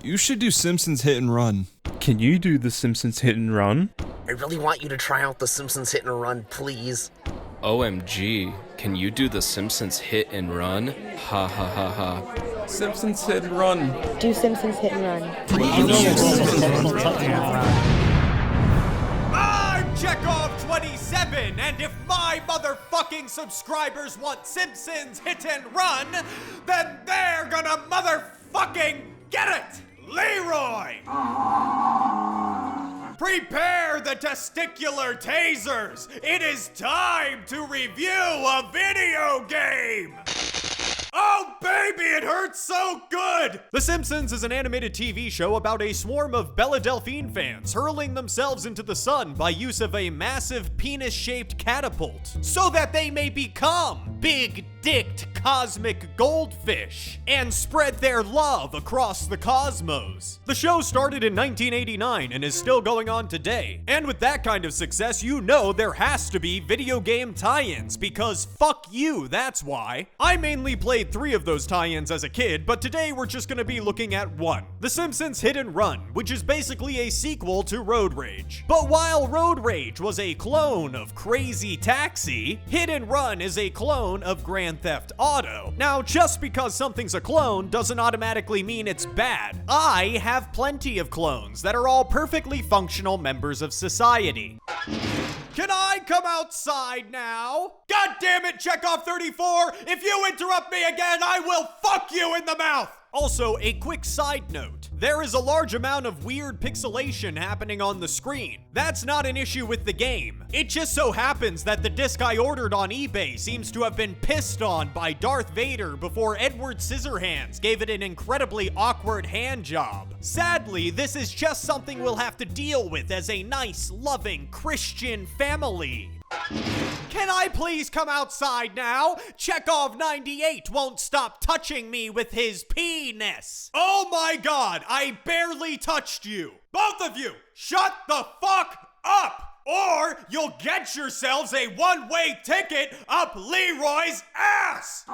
You should do Simpsons Hit and Run. Can you do the Simpsons Hit and Run? I really want you to try out the Simpsons Hit and Run, please. OMG, can you do the Simpsons Hit and Run? Ha ha ha ha. Simpsons Hit and Run. Do Simpsons Hit and Run. I'm Chekhov27, and if my motherfucking subscribers want Simpsons Hit and Run, then they're gonna motherfucking get it! Leroy! Prepare the testicular tasers! It is time to review a video game! Oh baby, it hurts so good! The Simpsons is an animated TV show about a swarm of Bella Delphine fans hurling themselves into the sun by use of a massive penis-shaped catapult so that they may become big-dicked cosmic goldfish and spread their love across the cosmos. The show started in 1989 and is still going on today. And with that kind of success, you know there has to be video game tie-ins because fuck you, that's why. I mainly played 3 of those tie-ins as a kid, but today we're just gonna be looking at one. The Simpsons Hit and Run, which is basically a sequel to Road Rage. But while Road Rage was a clone of Crazy Taxi, Hit and Run is a clone of Grand Theft Auto. Now, just because something's a clone doesn't automatically mean it's bad. I have plenty of clones that are all perfectly functional members of society. Can I come outside now? God damn it, Chekhov34! If you interrupt me again, I will fuck you in the mouth! Also, a quick side note. There is a large amount of weird pixelation happening on the screen. That's not an issue with the game. It just so happens that the disc I ordered on eBay seems to have been pissed on by Darth Vader before Edward Scissorhands gave it an incredibly awkward hand job. Sadly, this is just something we'll have to deal with as a nice, loving Christian family. Can I please come outside now? Chekhov98 won't stop touching me with his penis. Oh my god, I barely touched you. Both of you, shut the fuck up! Or you'll get yourselves a one-way ticket up Leroy's ass!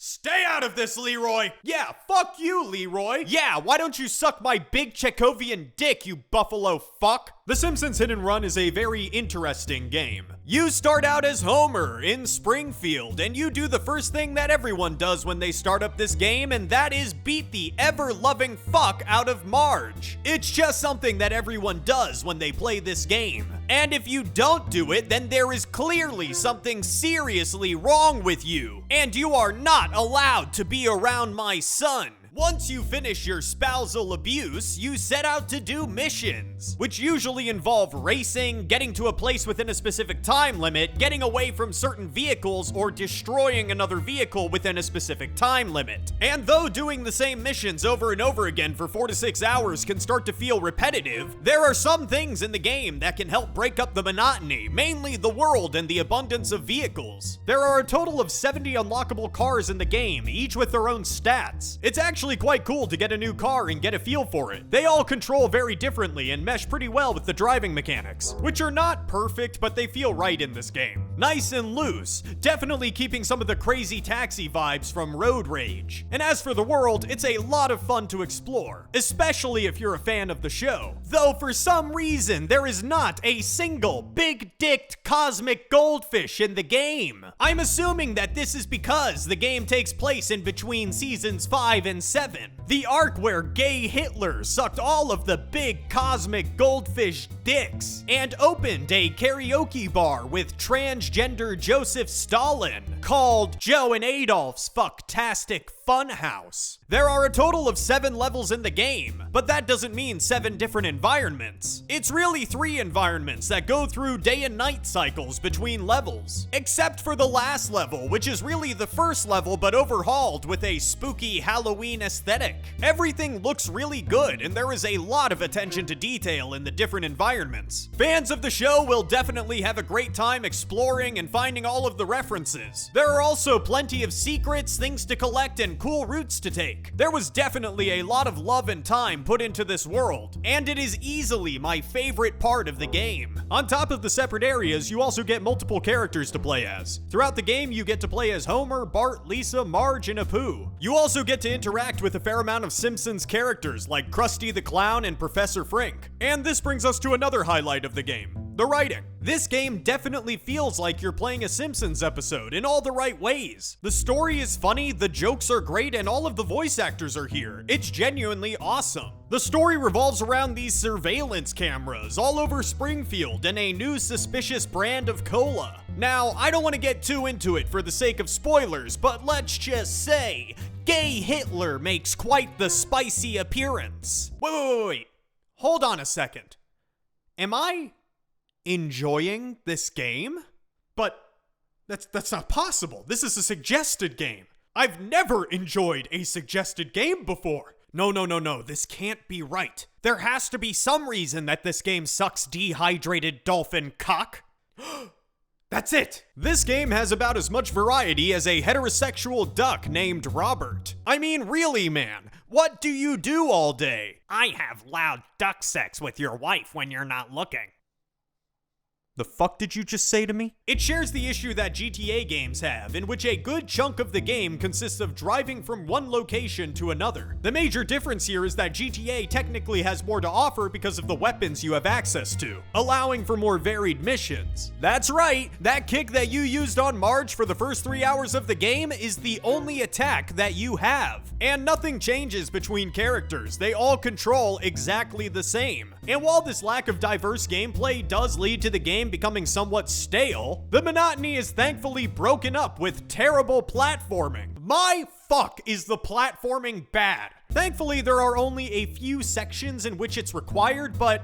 Stay out of this, Leroy! Yeah, fuck you, Leroy! Yeah, why don't you suck my big Chekhovian dick, you buffalo fuck? The Simpsons Hit and Run is a very interesting game. You start out as Homer in Springfield, and you do the first thing that everyone does when they start up this game, and that is beat the ever-loving fuck out of Marge. It's just something that everyone does when they play this game. And if you don't do it, then there is clearly something seriously wrong with you, and you are not allowed to be around my son. Once you finish your spousal abuse, you set out to do missions, which usually involve racing, getting to a place within a specific time limit, getting away from certain vehicles, or destroying another vehicle within a specific time limit. And though doing the same missions over and over again for 4 to 6 hours can start to feel repetitive, there are some things in the game that can help break up the monotony, mainly the world and the abundance of vehicles. There are a total of 70 unlockable cars in the game, each with their own stats. It's actually quite cool to get a new car and get a feel for it. They all control very differently and mesh pretty well with the driving mechanics, which are not perfect, but they feel right in this game. Nice and loose, definitely keeping some of the Crazy Taxi vibes from Road Rage. And as for the world, it's a lot of fun to explore, especially if you're a fan of the show. Though for some reason, there is not a single big-dicked cosmic goldfish in the game. I'm assuming that this is because the game takes place in between seasons 5 and 7, the arc where gay Hitler sucked all of the big cosmic goldfish dicks and opened a karaoke bar with transgender Joseph Stalin called Joe and Adolf's Fucktastic Funhouse. There are a total of 7 levels in the game, but that doesn't mean 7 different environments. It's really 3 environments that go through day and night cycles between levels, except for the last level, which is really the first level but overhauled with a spooky Halloween aesthetic. Everything looks really good, and there is a lot of attention to detail in the different environments. Fans of the show will definitely have a great time exploring and finding all of the references. There are also plenty of secrets, things to collect, and and cool routes to take. There was definitely a lot of love and time put into this world, and it is easily my favorite part of the game. On top of the separate areas, you also get multiple characters to play as. Throughout the game, you get to play as Homer, Bart, Lisa, Marge, and Apu. You also get to interact with a fair amount of Simpsons characters like Krusty the Clown and Professor Frink. And this brings us to another highlight of the game. The writing. This game definitely feels like you're playing a Simpsons episode in all the right ways. The story is funny, the jokes are great, and all of the voice actors are here. It's genuinely awesome. The story revolves around these surveillance cameras all over Springfield and a new suspicious brand of cola. Now, I don't want to get too into it for the sake of spoilers, but let's just say, gay Hitler makes quite the spicy appearance. Wait. Hold on a second. Am I enjoying this game? But that's not possible. This is a suggested game. I've never enjoyed a suggested game before. No. This can't be right. There has to be some reason that this game sucks dehydrated dolphin cock. That's it! This game has about as much variety as a heterosexual duck named Robert. I mean, really, man, what do you do all day? I have loud duck sex with your wife when you're not looking. The fuck did you just say to me? It shares the issue that GTA games have, in which a good chunk of the game consists of driving from one location to another. The major difference here is that GTA technically has more to offer because of the weapons you have access to, allowing for more varied missions. That's right, that kick that you used on Marge for the first 3 hours of the game is the only attack that you have. And nothing changes between characters, they all control exactly the same. And while this lack of diverse gameplay does lead to the game becoming somewhat stale, the monotony is thankfully broken up with terrible platforming. My fuck is the platforming bad. Thankfully, there are only a few sections in which it's required, but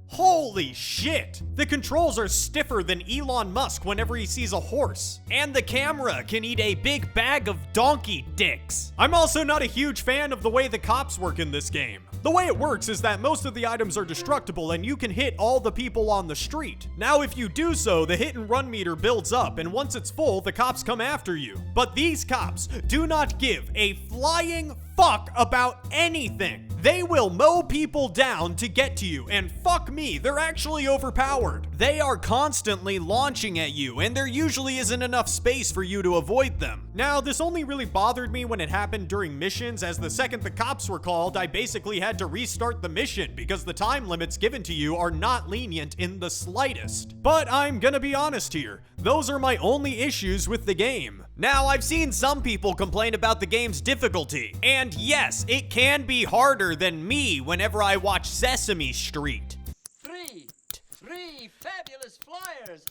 holy shit! The controls are stiffer than Elon Musk whenever he sees a horse. And the camera can eat a big bag of donkey dicks. I'm also not a huge fan of the way the cops work in this game. The way it works is that most of the items are destructible and you can hit all the people on the street. Now, if you do so, the hit and run meter builds up, and once it's full, the cops come after you. But these cops do not give a flying fuck about anything. They will mow people down to get to you, and fuck me, they're actually overpowered. They are constantly launching at you, and there usually isn't enough space for you to avoid them. Now, this only really bothered me when it happened during missions, as the second the cops were called, I basically had to restart the mission because the time limits given to you are not lenient in the slightest. But I'm gonna be honest here, those are my only issues with the game. Now, I've seen some people complain about the game's difficulty, and yes, it can be harder than me whenever I watch Sesame Street. Three fabulous flyers!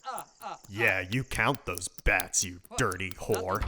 Yeah, you count those bats, you dirty whore.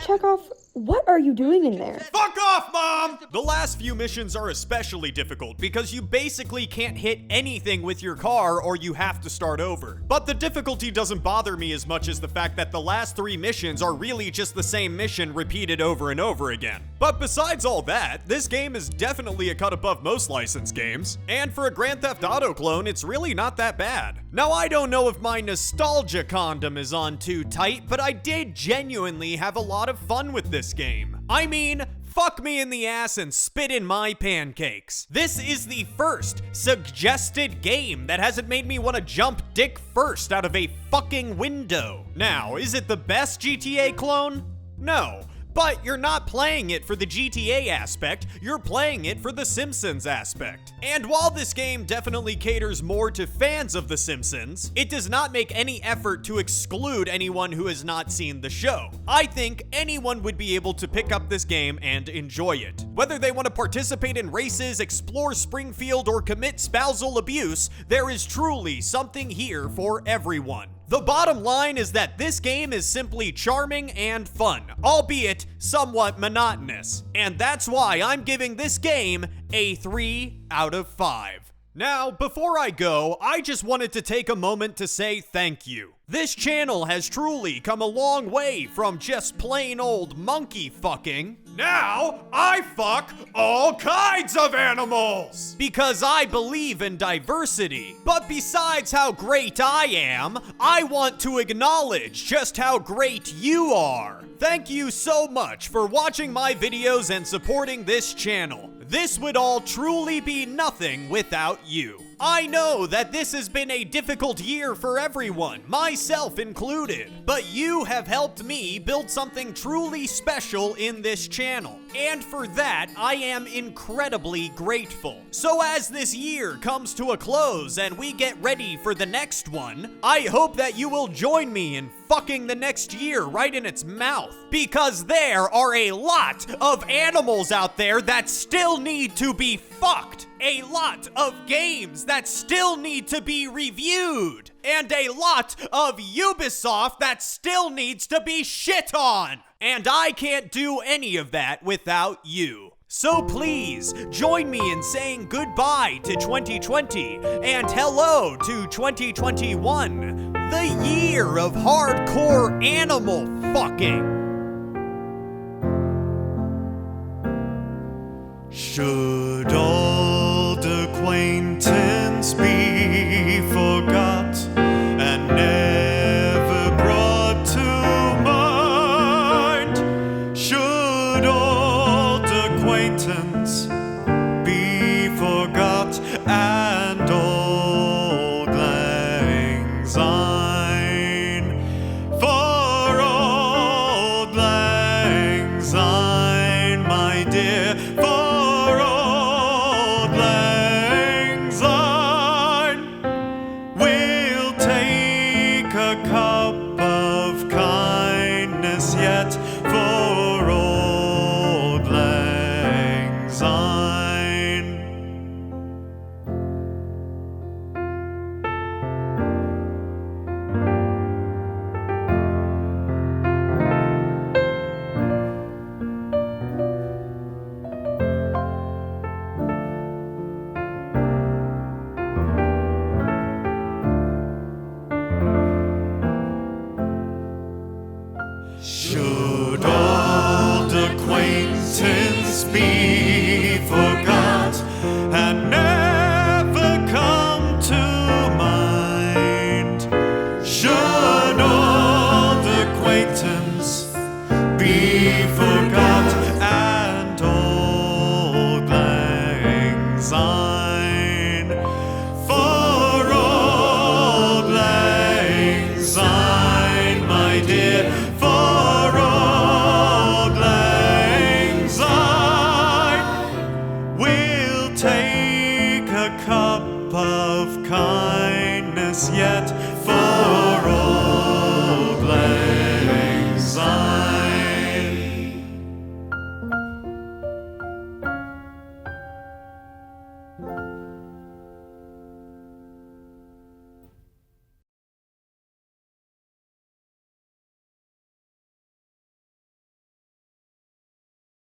Chekhov, what are you doing in there? Fuck off, Mom! The last few missions are especially difficult because you basically can't hit anything with your car or you have to start over. But the difficulty doesn't bother me as much as the fact that the last 3 missions are really just the same mission repeated over and over again. But besides all that, this game is definitely a cut above most licensed games. And for a Grand Theft Auto clone, it's really not that bad. Now, I don't know if my nostalgia condom is on too tight, but I did genuinely have a lot of fun with this game. I mean, fuck me in the ass and spit in my pancakes. This is the first suggested game that hasn't made me want to jump dick first out of a fucking window. Now, is it the best GTA clone? No. But you're not playing it for the GTA aspect, you're playing it for the Simpsons aspect. And while this game definitely caters more to fans of the Simpsons, it does not make any effort to exclude anyone who has not seen the show. I think anyone would be able to pick up this game and enjoy it. Whether they want to participate in races, explore Springfield, or commit spousal abuse, there is truly something here for everyone. The bottom line is that this game is simply charming and fun, albeit somewhat monotonous. And that's why I'm giving this game a 3 out of 5. Now, before I go, I just wanted to take a moment to say thank you. This channel has truly come a long way from just plain old monkey fucking. Now, I fuck all kinds of animals! Because I believe in diversity. But besides how great I am, I want to acknowledge just how great you are. Thank you so much for watching my videos and supporting this channel. This would all truly be nothing without you. I know that this has been a difficult year for everyone, myself included, but you have helped me build something truly special in this channel. And for that, I am incredibly grateful. So as this year comes to a close and we get ready for the next one, I hope that you will join me in fucking the next year right in its mouth. Because there are a lot of animals out there that still need to be fucked. A lot of games that still need to be reviewed. And a lot of Ubisoft that still needs to be shit on. And I can't do any of that without you. So please, join me in saying goodbye to 2020 and hello to 2021, the year of hardcore animal fucking. Should old acquaintance be forgot and never brought to mind? Should old acquaintance be forgot and old lang syne? For old lang syne, my dear, for old lang syne, we'll take a cup of kindness yet for old lang syne.